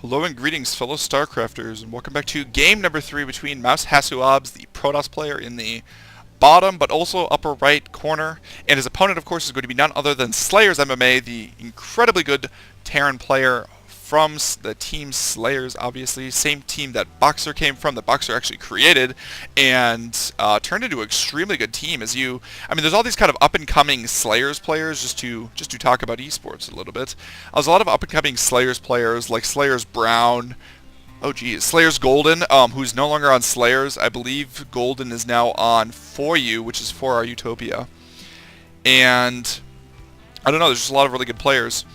Hello and greetings, fellow StarCrafters, and welcome back to game number 3 between mouzHasu, the Protoss player in the bottom but also upper right corner, and his opponent, of course, is going to be none other than Slayers MMA, the incredibly good Terran player from the team Slayers, obviously. Same team that Boxer came from, that Boxer actually created, and turned into an extremely good team. There's all these kind of up-and-coming Slayers players, just to talk about esports a little bit. There's a lot of up-and-coming Slayers players, like Slayers Brown, oh geez, Slayers Golden, who's no longer on Slayers. I believe Golden is now on For You, which is For Our Utopia. And I don't know, there's just a lot of really good players.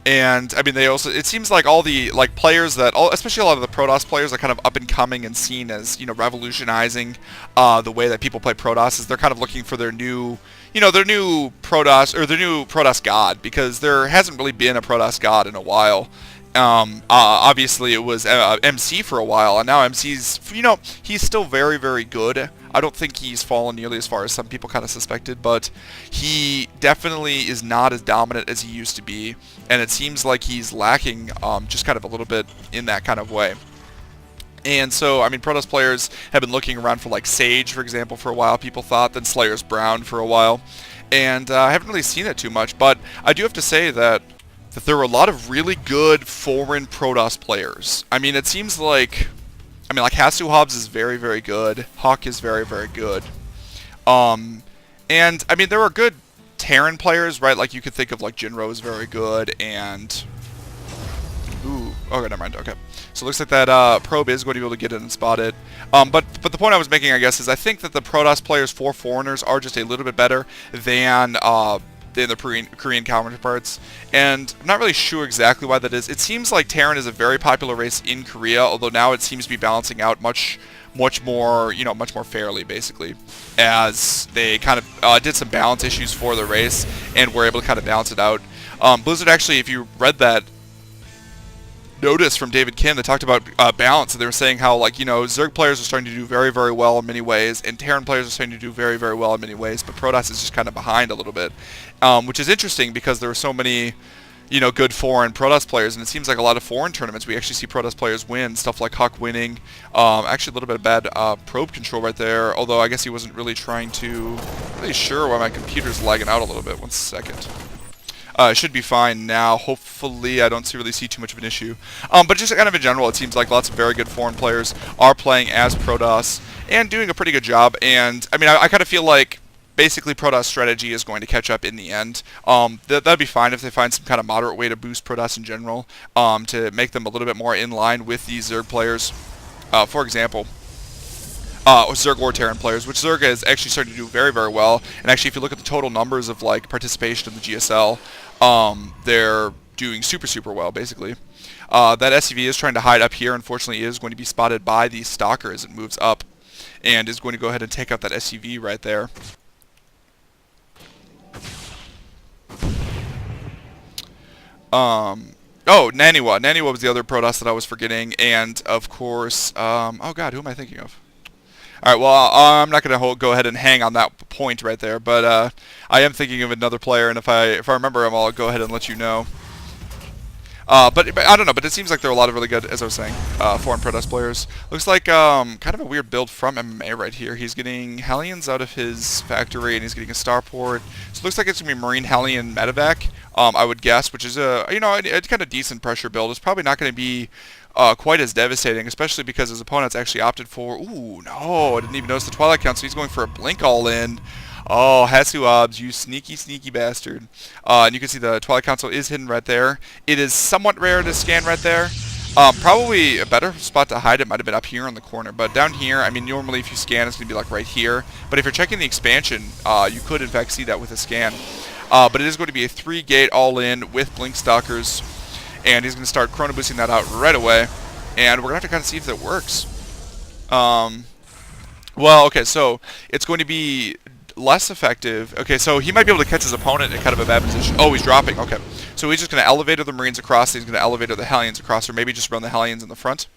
And I mean, it seems like all the players especially a lot of the Protoss players are kind of up and coming and seen as, revolutionizing the way that people play Protoss. Is they're kind of looking for their new Protoss, or their new Protoss god, because there hasn't really been a Protoss god in a while. Obviously it was MC for a while, and now MC's, he's still very, very good. I don't think he's fallen nearly as far as some people kind of suspected, but he definitely is not as dominant as he used to be, and it seems like he's lacking just kind of a little bit in that kind of way. And so, I mean, Protoss players have been looking around for like Sage, for example, for a while, people thought, then Slayers Brown for a while, and I haven't really seen it too much, but I do have to say that there were a lot of really good foreign Protoss players. I mean, it seems like, Hasu Hobbs is very, very good. Hawk is very, very good. And, I mean, there were good Terran players, right? Like, you could think of, like, Jinro is very good, and... Ooh, okay, never mind, okay. So it looks like that probe is going to be able to get in and spot it. But the point I was making, I guess, is I think that the Protoss players for foreigners are just a little bit better than the Korean counterparts, and I'm not really sure exactly why that is. It seems like Terran is a very popular race in Korea, although now it seems to be balancing out much more fairly, basically, as they kind of did some balance issues for the race and were able to kind of balance it out. Blizzard actually, if you read that notice from David Kim that talked about balance, and they were saying how, like, Zerg players are starting to do very, very well in many ways, and Terran players are starting to do very, very well in many ways, but Protoss is just kind of behind a little bit, which is interesting because there are so many, good foreign Protoss players, and it seems like a lot of foreign tournaments we actually see Protoss players win, stuff like Huck winning, actually a little bit of bad probe control right there, although I guess he wasn't really really sure why my computer's lagging out a little bit. 1 second. It should be fine now. Hopefully, I don't really see too much of an issue. But just kind of in general, it seems like lots of very good foreign players are playing as Protoss and doing a pretty good job. And I mean, I kind of feel like basically Protoss strategy is going to catch up in the end. That'd be fine if they find some kind of moderate way to boost Protoss in general, to make them a little bit more in line with these Zerg players. For example, Zerg or Terran players, which Zerg is actually starting to do very, very well. And actually, if you look at the total numbers of like participation in the GSL, they're doing super, super well, basically. That SCV is trying to hide up here. Unfortunately, it is going to be spotted by the Stalker as it moves up, and is going to go ahead and take out that SCV right there. Oh, Naniwa. Naniwa was the other Protoss that I was forgetting, and of course, oh god, who am I thinking of? Alright, well, I'm not going to go ahead and hang on that point right there, but I am thinking of another player, and if I remember him, I'll go ahead and let you know. But I don't know, but it seems like there are a lot of really good, as I was saying, foreign Protoss players. Looks like kind of a weird build from MMA right here. He's getting Hellions out of his factory, and he's getting a Starport. So it looks like it's going to be Marine Hellion Medevac, I would guess, which is a kind of decent pressure build. It's probably not going to be quite as devastating, especially because his opponent's actually opted for... Ooh, no, I didn't even notice the Twilight Count, so he's going for a Blink all-in. Oh, Hasu Hobbs, you sneaky, sneaky bastard. And you can see the Twilight Council is hidden right there. It is somewhat rare to scan right there. Probably a better spot to hide it might have been up here in the corner, but down here, I mean, normally if you scan, it's going to be like right here. But if you're checking the expansion, you could in fact see that with a scan. But it is going to be a 3-gate all-in with Blink Stalkers, and he's going to start chrono boosting that out right away. And we're going to have to kind of see if that works. Well, okay, so it's going to be less effective. Okay, so he might be able to catch his opponent in kind of a bad position. Oh, he's dropping. Okay. So he's just going to elevator the Marines across. He's going to elevator the Hellions across, or maybe just run the Hellions in the front.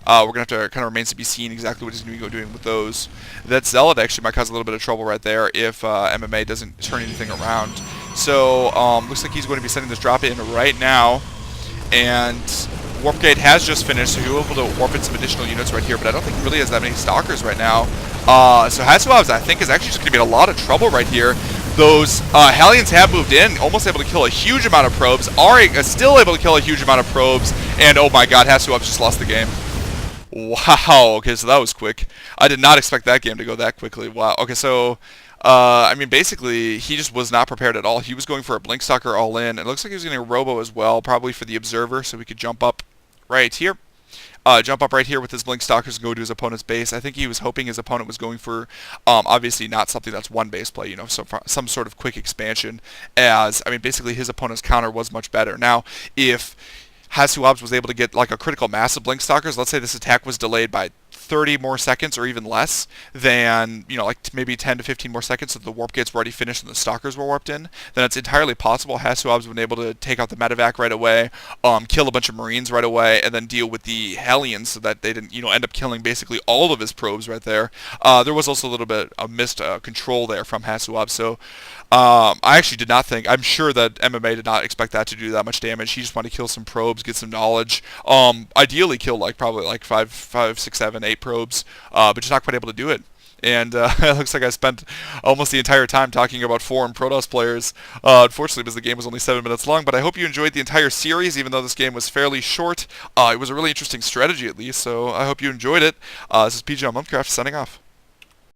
We're going to have to kind of remains to be seen exactly what he's going to be doing with those. That Zealot actually might cause a little bit of trouble right there if MMA doesn't turn anything around. So looks like he's going to be sending this drop in right now. And Warp Gate has just finished, so he was able to warp in some additional units right here, but I don't think he really has that many Stalkers right now. So Hasu, I think, is actually just going to be in a lot of trouble right here. Those Hellions have moved in, almost able to kill a huge amount of probes. Ari is still able to kill a huge amount of probes, and oh my god, Hasu just lost the game. Wow, okay, so that was quick. I did not expect that game to go that quickly. Wow, okay, so... I mean, basically, he just was not prepared at all. He was going for a Blink Stalker all in. It looks like he was getting a Robo as well, probably for the Observer, so we could jump up right here. Jump up right here with his Blink Stalkers and go to his opponent's base. I think he was hoping his opponent was going for, obviously not something that's one base play, you know, some sort of quick expansion, as, I mean, basically his opponent's counter was much better. Now, if Hasu was able to get like a critical mass of Blink Stalkers, let's say this attack was delayed by 30 more seconds or even less than, you know, like maybe 10 to 15 more seconds so the warp gates were already finished and the stalkers were warped in, then it's entirely possible Hasu would have been able to take out the medevac right away, kill a bunch of marines right away, and then deal with the Hellions so that they didn't, you know, end up killing basically all of his probes right there. There was also a little bit of missed control there from Hasu, so I actually did not think, I'm sure that MMA did not expect that to do that much damage. He just wanted to kill some probes, get some knowledge, ideally kill like probably like 5, 6, 7, 8 probes, but just not quite able to do it. And it looks like I spent almost the entire time talking about foreign Protoss players, unfortunately because the game was only 7 minutes long, but I hope you enjoyed the entire series, even though this game was fairly short. It was a really interesting strategy at least, so I hope you enjoyed it. This is PG on Mumcraft signing off.